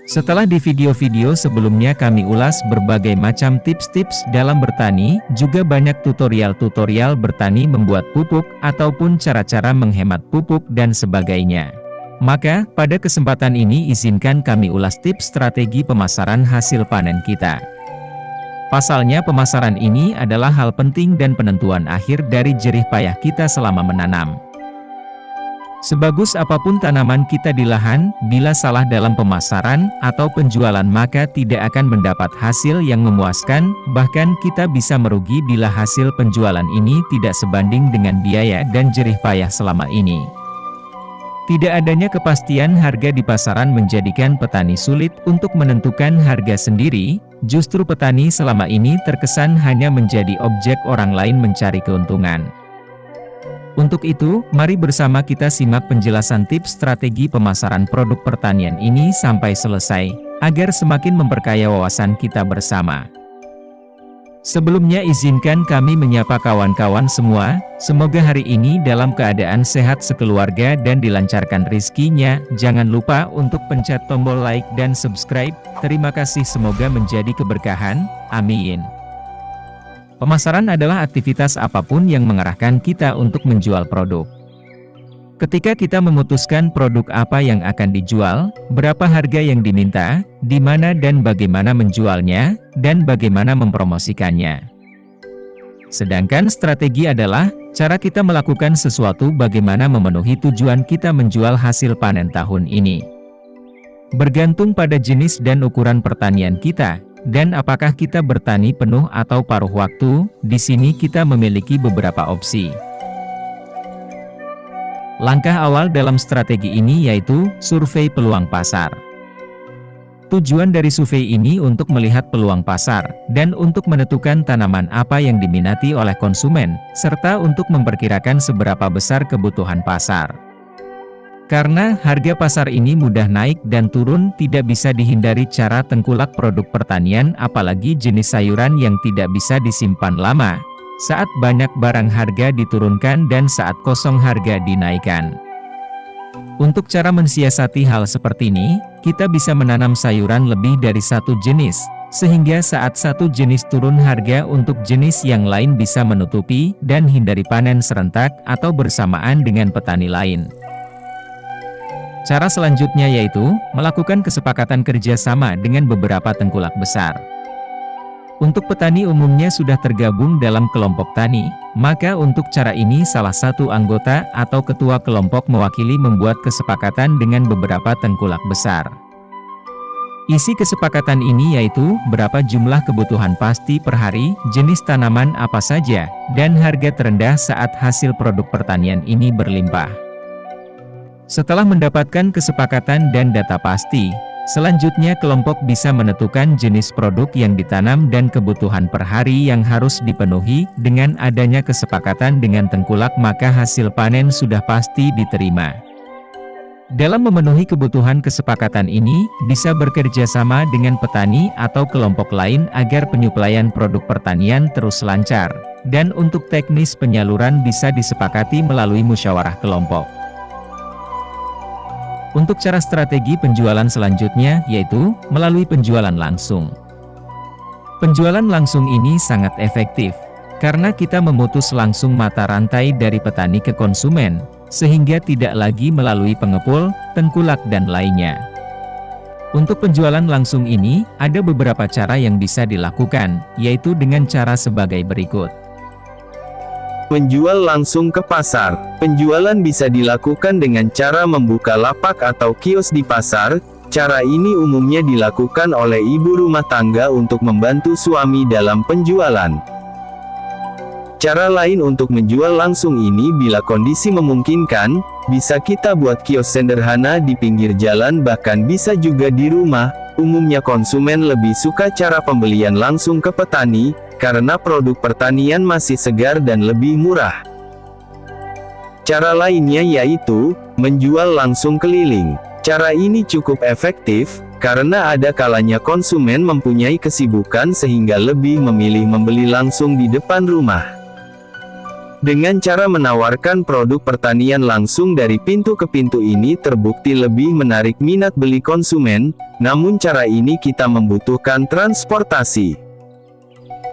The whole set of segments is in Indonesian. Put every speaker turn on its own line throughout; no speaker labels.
Setelah di video-video sebelumnya kami ulas berbagai macam tips-tips dalam bertani, juga banyak tutorial-tutorial bertani membuat pupuk, ataupun cara-cara menghemat pupuk dan sebagainya. Maka, pada kesempatan ini izinkan kami ulas tips strategi pemasaran hasil panen kita. Pasalnya pemasaran ini adalah hal penting dan penentuan akhir dari jerih payah kita selama menanam. Sebagus apapun tanaman kita di lahan, bila salah dalam pemasaran atau penjualan maka tidak akan mendapat hasil yang memuaskan, bahkan kita bisa merugi bila hasil penjualan ini tidak sebanding dengan biaya dan jerih payah selama ini. Tidak adanya kepastian harga di pasaran menjadikan petani sulit untuk menentukan harga sendiri, justru petani selama ini terkesan hanya menjadi objek orang lain mencari keuntungan. Untuk itu, mari bersama kita simak penjelasan tips strategi pemasaran produk pertanian ini sampai selesai, agar semakin memperkaya wawasan kita bersama. Sebelumnya izinkan kami menyapa kawan-kawan semua, semoga hari ini dalam keadaan sehat sekeluarga dan dilancarkan rizkinya. Jangan lupa untuk pencet tombol like dan subscribe, terima kasih, semoga menjadi keberkahan, amin. Pemasaran adalah aktivitas apapun yang mengarahkan kita untuk menjual produk. Ketika kita memutuskan produk apa yang akan dijual, berapa harga yang diminta, di mana dan bagaimana menjualnya, dan bagaimana mempromosikannya. Sedangkan strategi adalah cara kita melakukan sesuatu bagaimana memenuhi tujuan kita menjual hasil panen tahun ini. Bergantung pada jenis dan ukuran pertanian kita, dan apakah kita bertani penuh atau paruh waktu, di sini kita memiliki beberapa opsi. Langkah awal dalam strategi ini yaitu survei peluang pasar. Tujuan dari survei ini untuk melihat peluang pasar, dan untuk menentukan tanaman apa yang diminati oleh konsumen, serta untuk memperkirakan seberapa besar kebutuhan pasar. Karena harga pasar ini mudah naik dan turun, tidak bisa dihindari cara tengkulak produk pertanian, apalagi jenis sayuran yang tidak bisa disimpan lama. Saat banyak barang harga diturunkan dan saat kosong harga dinaikkan. Untuk cara mensiasati hal seperti ini, kita bisa menanam sayuran lebih dari satu jenis, sehingga saat satu jenis turun harga untuk jenis yang lain bisa menutupi dan hindari panen serentak atau bersamaan dengan petani lain. Cara selanjutnya yaitu melakukan kesepakatan kerjasama dengan beberapa tengkulak besar. Untuk petani umumnya sudah tergabung dalam kelompok tani, maka untuk cara ini salah satu anggota atau ketua kelompok mewakili membuat kesepakatan dengan beberapa tengkulak besar. Isi kesepakatan ini yaitu berapa jumlah kebutuhan pasti per hari, jenis tanaman apa saja, dan harga terendah saat hasil produk pertanian ini berlimpah. Setelah mendapatkan kesepakatan dan data pasti, selanjutnya kelompok bisa menentukan jenis produk yang ditanam dan kebutuhan per hari yang harus dipenuhi. Dengan adanya kesepakatan dengan tengkulak maka hasil panen sudah pasti diterima. Dalam memenuhi kebutuhan kesepakatan ini, bisa bekerja sama dengan petani atau kelompok lain agar penyuplaian produk pertanian terus lancar, dan untuk teknis penyaluran bisa disepakati melalui musyawarah kelompok. Untuk cara strategi penjualan selanjutnya yaitu melalui penjualan langsung. Penjualan langsung ini sangat efektif, karena kita memutus langsung mata rantai dari petani ke konsumen, sehingga tidak lagi melalui pengepul, tengkulak dan lainnya. Untuk penjualan langsung ini, ada beberapa cara yang bisa dilakukan, yaitu dengan cara sebagai berikut.
Menjual langsung ke pasar. Penjualan bisa dilakukan dengan cara membuka lapak atau kios di pasar. Cara ini umumnya dilakukan oleh ibu rumah tangga untuk membantu suami dalam penjualan. Cara lain untuk menjual langsung ini bila kondisi memungkinkan, bisa kita buat kios sederhana di pinggir jalan, bahkan bisa juga di rumah. Umumnya konsumen lebih suka cara pembelian langsung ke petani, karena produk pertanian masih segar dan lebih murah. Cara lainnya yaitu, menjual langsung keliling. Cara ini cukup efektif, karena ada kalanya konsumen mempunyai kesibukan sehingga lebih memilih membeli langsung di depan rumah. Dengan cara menawarkan produk pertanian langsung dari pintu ke pintu ini terbukti lebih menarik minat beli konsumen, namun cara ini kita membutuhkan transportasi.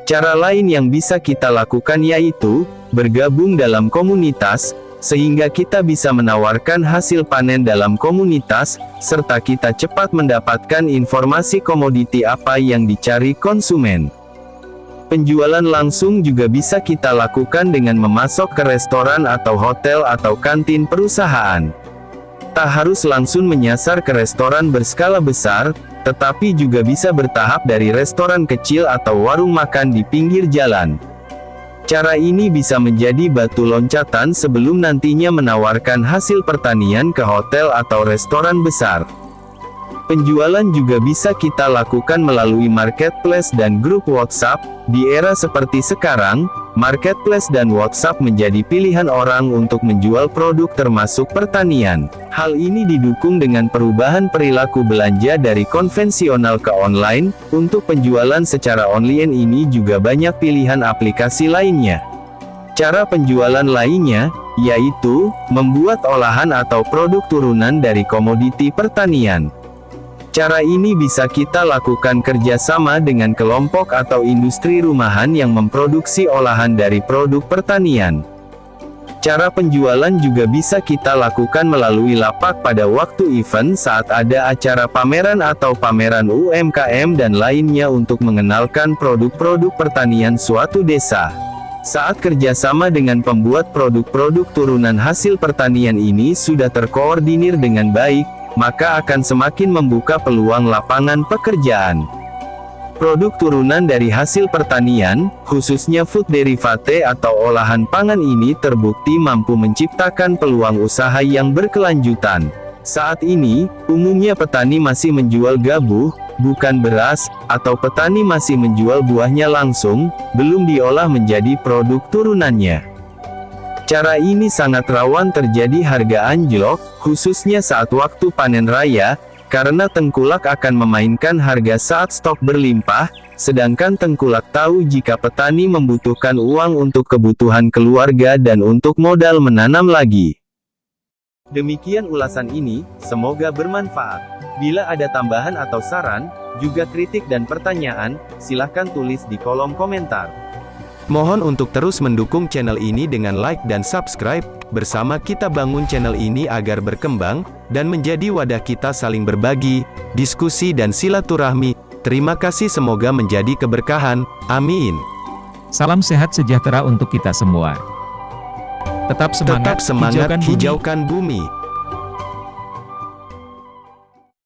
Cara lain yang bisa kita lakukan yaitu, bergabung dalam komunitas, sehingga kita bisa menawarkan hasil panen dalam komunitas, serta kita cepat mendapatkan informasi komoditi apa yang dicari konsumen. Penjualan langsung juga bisa kita lakukan dengan memasok ke restoran atau hotel atau kantin perusahaan. Tak harus langsung menyasar ke restoran berskala besar, tetapi juga bisa bertahap dari restoran kecil atau warung makan di pinggir jalan. Cara ini bisa menjadi batu loncatan sebelum nantinya menawarkan hasil pertanian ke hotel atau restoran besar. Penjualan juga bisa kita lakukan melalui marketplace dan grup WhatsApp. Di era seperti sekarang, marketplace dan WhatsApp menjadi pilihan orang untuk menjual produk termasuk pertanian. Hal ini didukung dengan perubahan perilaku belanja dari konvensional ke online. Untuk penjualan secara online ini juga banyak pilihan aplikasi lainnya. Cara penjualan lainnya, yaitu, membuat olahan atau produk turunan dari komoditi pertanian. Cara ini bisa kita lakukan kerjasama dengan kelompok atau industri rumahan yang memproduksi olahan dari produk pertanian. Cara penjualan juga bisa kita lakukan melalui lapak pada waktu event saat ada acara pameran atau pameran UMKM dan lainnya untuk mengenalkan produk-produk pertanian suatu desa. Saat kerjasama dengan pembuat produk-produk turunan hasil pertanian ini sudah terkoordinir dengan baik, maka akan semakin membuka peluang lapangan pekerjaan. Produk turunan dari hasil pertanian, khususnya food derivate atau olahan pangan ini terbukti mampu menciptakan peluang usaha yang berkelanjutan. Saat ini, umumnya petani masih menjual gabuh, bukan beras, atau petani masih menjual buahnya langsung, belum diolah menjadi produk turunannya. Cara ini sangat rawan terjadi harga anjlok, khususnya saat waktu panen raya, karena tengkulak akan memainkan harga saat stok berlimpah, sedangkan tengkulak tahu jika petani membutuhkan uang untuk kebutuhan keluarga dan untuk modal menanam lagi. Demikian ulasan ini, semoga bermanfaat. Bila ada tambahan atau saran, juga kritik dan pertanyaan, silahkan tulis di kolom komentar. Mohon untuk terus mendukung channel ini dengan like dan subscribe. Bersama kita bangun channel ini agar berkembang, dan menjadi wadah kita saling berbagi, diskusi dan silaturahmi. Terima kasih, semoga menjadi keberkahan. Amin.
Salam sehat sejahtera untuk kita semua. Tetap semangat,
Tetap semangat, hijaukan bumi.